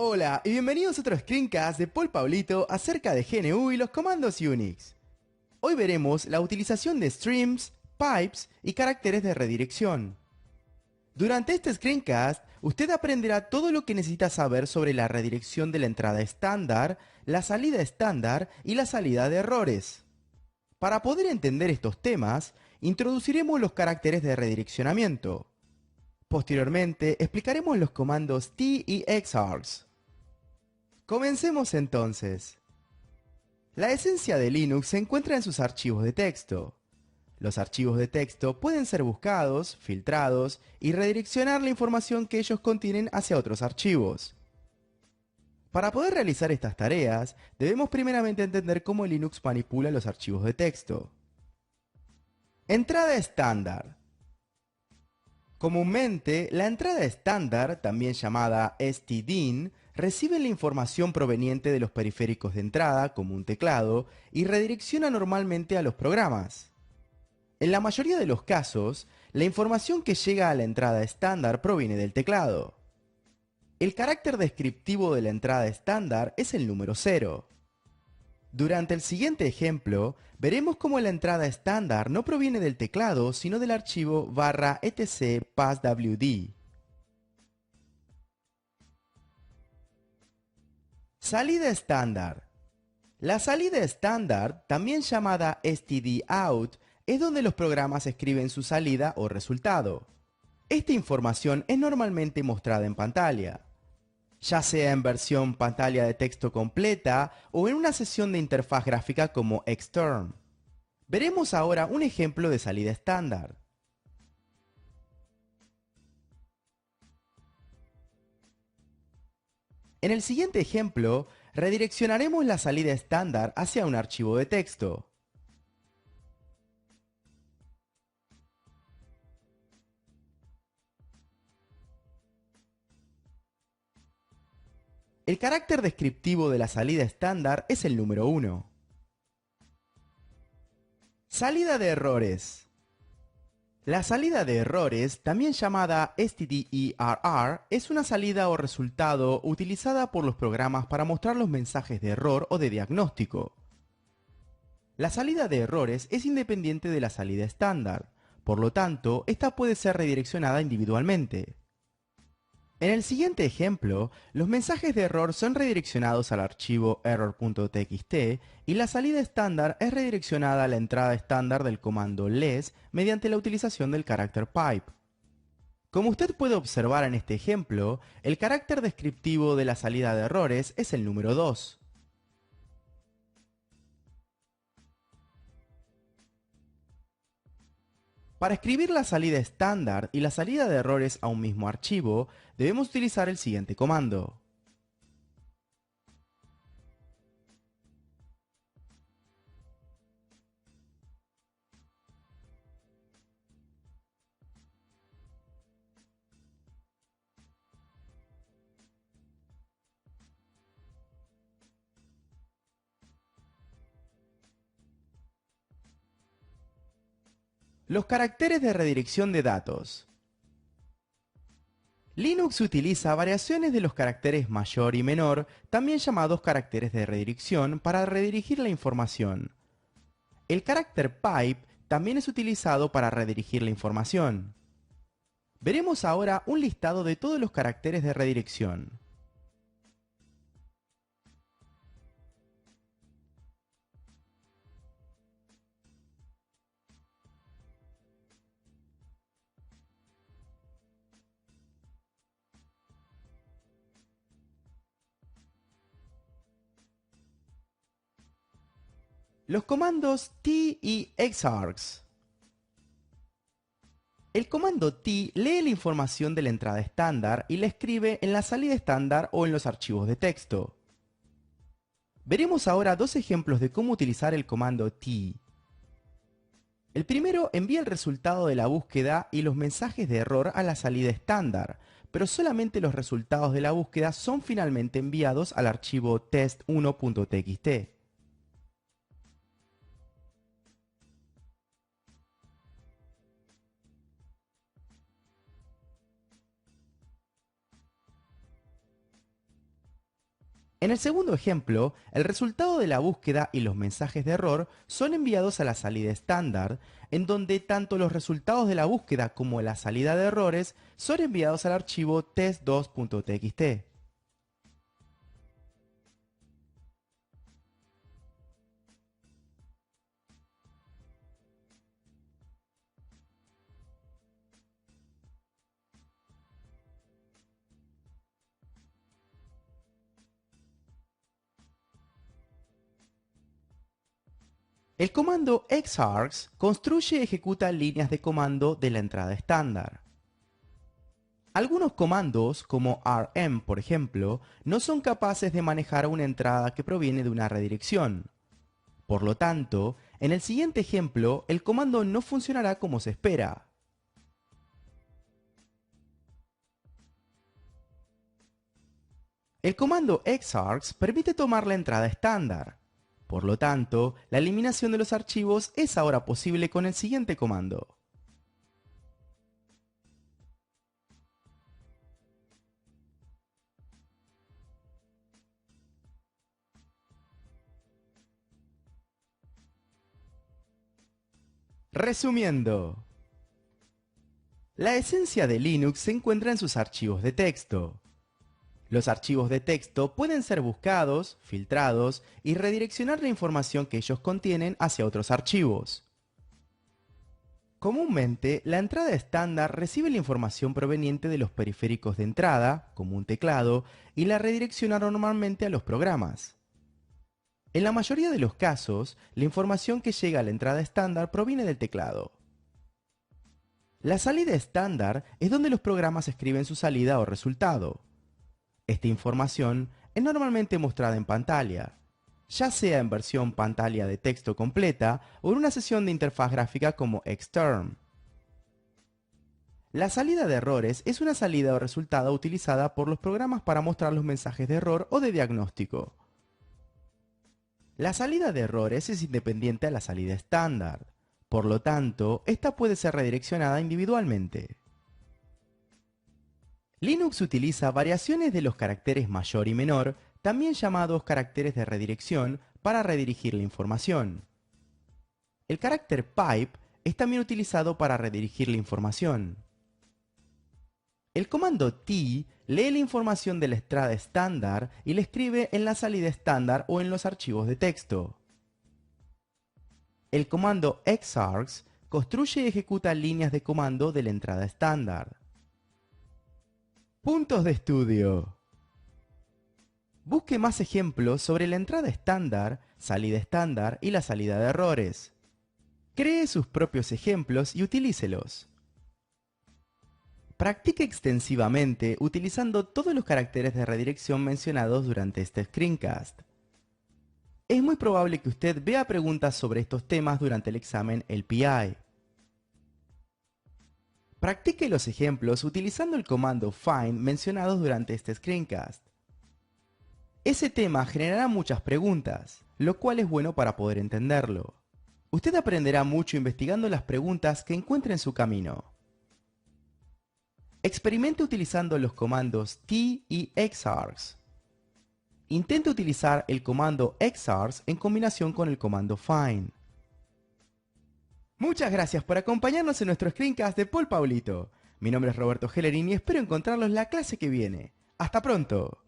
Hola y bienvenidos a otro screencast de Paul Pablito acerca de GNU y los comandos Unix. Hoy veremos la utilización de streams, pipes y caracteres de redirección. Durante este screencast, usted aprenderá todo lo que necesita saber sobre la redirección de la entrada estándar, la salida estándar y la salida de errores. Para poder entender estos temas, introduciremos los caracteres de redireccionamiento. Posteriormente, explicaremos los comandos T y exargs. Comencemos entonces. La esencia de Linux se encuentra en sus archivos de texto. Los archivos de texto pueden ser buscados, filtrados y redireccionar la información que ellos contienen hacia otros archivos. Para poder realizar estas tareas, debemos primeramente entender cómo Linux manipula los archivos de texto. Entrada estándar. Comúnmente, la entrada estándar, también llamada stdin, recibe la información proveniente de los periféricos de entrada, como un teclado, y redirecciona normalmente a los programas. En la mayoría de los casos, la información que llega a la entrada estándar proviene del teclado. El carácter descriptivo de la entrada estándar es el número 0. Durante el siguiente ejemplo, veremos cómo la entrada estándar no proviene del teclado, sino del archivo /etc passwd. Salida estándar. La salida estándar, también llamada stdout, es donde los programas escriben su salida o resultado. Esta información es normalmente mostrada en pantalla, ya sea en versión pantalla de texto completa o en una sesión de interfaz gráfica como Xterm. Veremos ahora un ejemplo de salida estándar. En el siguiente ejemplo, redireccionaremos la salida estándar hacia un archivo de texto. El carácter descriptivo de la salida estándar es el número 1. Salida de errores. La salida de errores, también llamada stderr, es una salida o resultado utilizada por los programas para mostrar los mensajes de error o de diagnóstico. La salida de errores es independiente de la salida estándar, por lo tanto, esta puede ser redireccionada individualmente. En el siguiente ejemplo, los mensajes de error son redireccionados al archivo error.txt y la salida estándar es redireccionada a la entrada estándar del comando less mediante la utilización del carácter pipe. Como usted puede observar en este ejemplo, el carácter descriptivo de la salida de errores es el número 2. Para escribir la salida estándar y la salida de errores a un mismo archivo, debemos utilizar el siguiente comando. Los caracteres de redirección de datos. Linux utiliza variaciones de los caracteres mayor y menor, también llamados caracteres de redirección, para redirigir la información. El carácter pipe también es utilizado para redirigir la información. Veremos ahora un listado de todos los caracteres de redirección. Los comandos T y exargs. El comando T lee la información de la entrada estándar y la escribe en la salida estándar o en los archivos de texto. Veremos ahora dos ejemplos de cómo utilizar el comando T. El primero envía el resultado de la búsqueda y los mensajes de error a la salida estándar, pero solamente los resultados de la búsqueda son finalmente enviados al archivo test1.txt. En el segundo ejemplo, el resultado de la búsqueda y los mensajes de error son enviados a la salida estándar, en donde tanto los resultados de la búsqueda como la salida de errores son enviados al archivo test2.txt. El comando xargs construye y ejecuta líneas de comando de la entrada estándar. Algunos comandos, como rm por ejemplo, no son capaces de manejar una entrada que proviene de una redirección. Por lo tanto, en el siguiente ejemplo, el comando no funcionará como se espera. El comando xargs permite tomar la entrada estándar. Por lo tanto, la eliminación de los archivos es ahora posible con el siguiente comando. Resumiendo, la esencia de Linux se encuentra en sus archivos de texto. Los archivos de texto pueden ser buscados, filtrados y redireccionar la información que ellos contienen hacia otros archivos. Comúnmente, la entrada estándar recibe la información proveniente de los periféricos de entrada, como un teclado, y la redirecciona normalmente a los programas. En la mayoría de los casos, la información que llega a la entrada estándar proviene del teclado. La salida estándar es donde los programas escriben su salida o resultado. Esta información es normalmente mostrada en pantalla, ya sea en versión pantalla de texto completa o en una sesión de interfaz gráfica como Xterm. La salida de errores es una salida o resultado utilizada por los programas para mostrar los mensajes de error o de diagnóstico. La salida de errores es independiente a la salida estándar, por lo tanto, esta puede ser redireccionada individualmente. Linux utiliza variaciones de los caracteres mayor y menor, también llamados caracteres de redirección, para redirigir la información. El carácter pipe es también utilizado para redirigir la información. El comando t lee la información de la entrada estándar y la escribe en la salida estándar o en los archivos de texto. El comando xargs construye y ejecuta líneas de comando de la entrada estándar. Puntos de estudio. Busque más ejemplos sobre la entrada estándar, salida estándar y la salida de errores. Cree sus propios ejemplos y utilícelos. Practique extensivamente utilizando todos los caracteres de redirección mencionados durante este screencast. Es muy probable que usted vea preguntas sobre estos temas durante el examen LPI. Practique los ejemplos utilizando el comando find mencionados durante este screencast. Ese tema generará muchas preguntas, lo cual es bueno para poder entenderlo. Usted aprenderá mucho investigando las preguntas que encuentre en su camino. Experimente utilizando los comandos t y xargs. Intente utilizar el comando xargs en combinación con el comando find. Muchas gracias por acompañarnos en nuestro screencast de Paul Paulito. Mi nombre es Roberto Hellerin y espero encontrarlos la clase que viene. ¡Hasta pronto!